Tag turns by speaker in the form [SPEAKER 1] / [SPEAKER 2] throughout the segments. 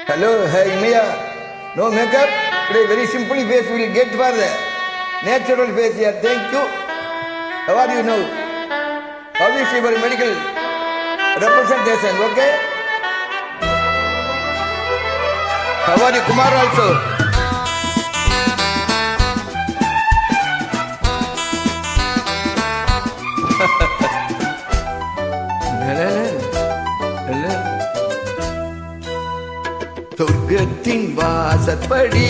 [SPEAKER 1] Hello, hey Mia. No makeup? Today very simple face will get for the natural face here. Thank you. How are you now? How is your medical representation? Okay? How are you, Kumar also? சொர்க்கத்தின் வாசற்படி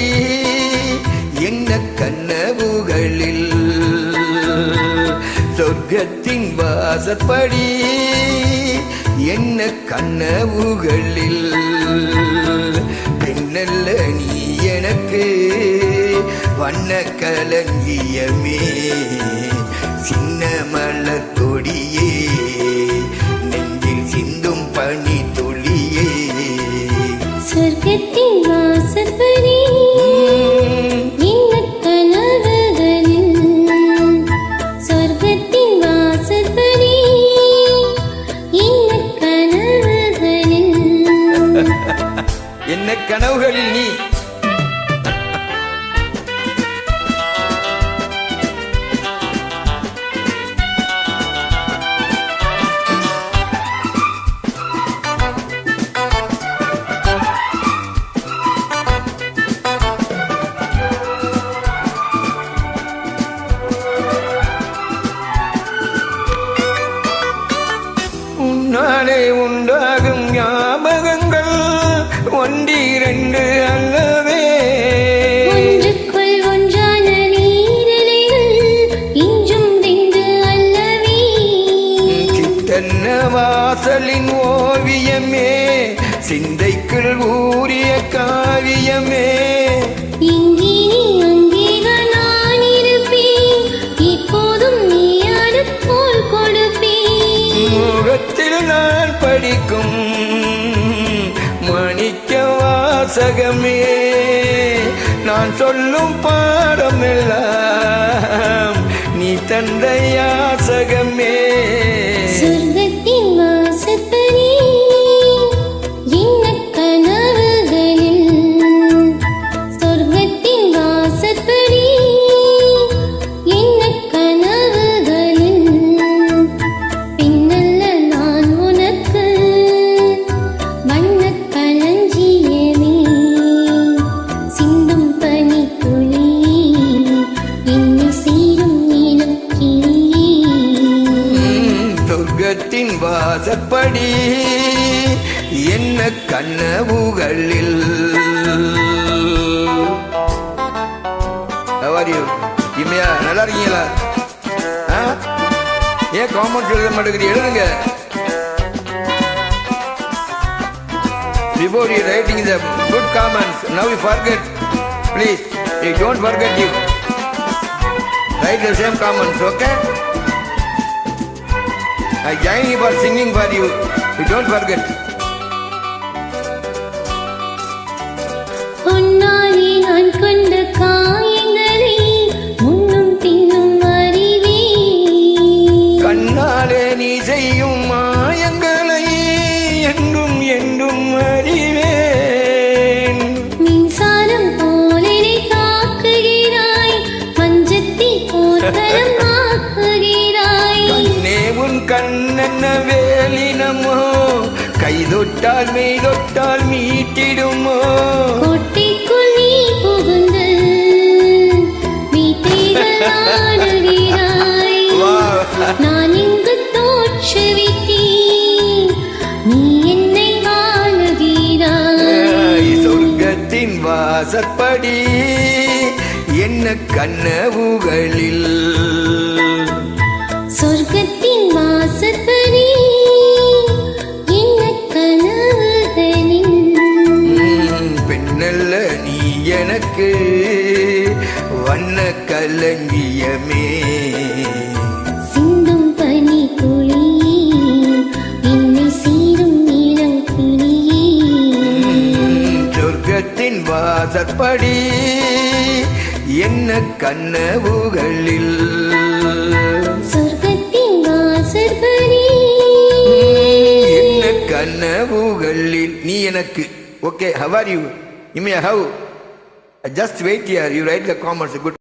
[SPEAKER 1] என்ன கனவுகளில், சொர்க்கத்தின் வாசற்படி என்ன கனவுகளில், பெண்ணல்ல நீ எனக்கு வண்ண கலங்கியமே, சின்ன மலர் கொடியே, நெஞ்சில் சிந்தும் பனி துளியே,
[SPEAKER 2] சொர்க்கத்தின் வாசற்படி என்ன கனவுகளில், சொர்க்கத்தின் வாசற்படி என்ன கனவுகளில்,
[SPEAKER 1] என்ன கனவுகளில் நீ உன்னாலே உண்டாகும் ஞாபகங்கள் ஒன்றிரண்டு அல்லவே,
[SPEAKER 2] ஒன்றுக்குள் ஒன்றான நீரலைகள் இன்றும் ரெண்டு அல்லவே,
[SPEAKER 1] கிட்டன்ன வாசலின் ஓவியமே, சிந்தைக்குள் ஊறிய காவியமே,
[SPEAKER 2] இங்கே அங்கேதான் நான் இருப்பேன், இப்போதும் நீ அடுப்போல் கொடுப்பேன்,
[SPEAKER 1] முகத்தில் நான் படிக்கும் மாணிக்க வாசகமே, நான் சொல்லும் பாடமெல்லாம் நீ தந்த யாசகமே,
[SPEAKER 2] சொர்க்கத்தின் வாசற்படி என்ன கனவுகளில், சொர்க்கத்தின் வாசற்படி என்ன கனவுகளில், பின்னல்ல நான் உனக்கு வண்ணக் களஞ்சியமே, சிந்தும் பனி துளி, என்னை சீரும் நீலம் கிளியே,
[SPEAKER 1] சொர்க்கத்தின் வாசற்படி என்ன கனவுகளில். How are you? இம்மையா நல்லா இருக்கீங்களா? ஏன் காமெண்ட் எழுத மாட்டேங்கிறீங்க? எழுதுங்க. Before you writing the good comments, now you forget. Please, you don't forget you. Write the same comments, okay? I join you for singing for you. You don't forget.
[SPEAKER 2] பொன்னாலே நான் கொண்ட காயங்களை முன்னும் பின்னும் அறிவேன்,
[SPEAKER 1] கண்ணாலே நீ செய்யும் மாயங்களை என்றும் என்றும் அறிவேன்,
[SPEAKER 2] மின்சாரம் போல என்னை தாக்குகிறாய், மஞ்சத்தில் போர்க்களம் ஆக்குகிறாய்,
[SPEAKER 1] கண்ணே உன் கண்ணென்ன வேலினமோ, கை தொட்டால் மெய் தொட்டால் மீட்டிடுமோ,
[SPEAKER 2] கோட்டைக்குள் நீ புகுந்து வீட்டைகள் ஆடுகிறாய், நான் இங்கு தோற்றுவிட்டேன், நீ என்னை ஆளுகிறாய்,
[SPEAKER 1] சொர்க்கத்தின் வாசற்படி என்ன கனவுகளில்,
[SPEAKER 2] சொர்க்கத்தின் வாசற்படி என்ன கனவுகளில்,
[SPEAKER 1] பெண்ணல்ல நீ எனக்கு வண்ண கலங்கியமே,
[SPEAKER 2] சிந்தும் பனி துளி, என்னை சீரும் நீலம் கிளியே,
[SPEAKER 1] சொர்க்கத்தின் வாசற்படி என்ன கனவுகளில்,
[SPEAKER 2] சொர்க்கத்தின் வாசற்படி
[SPEAKER 1] என்ன கனவுகளில் நீ எனக்கு Okay, how are you? You may have. Just wait here. You write the comments. Good.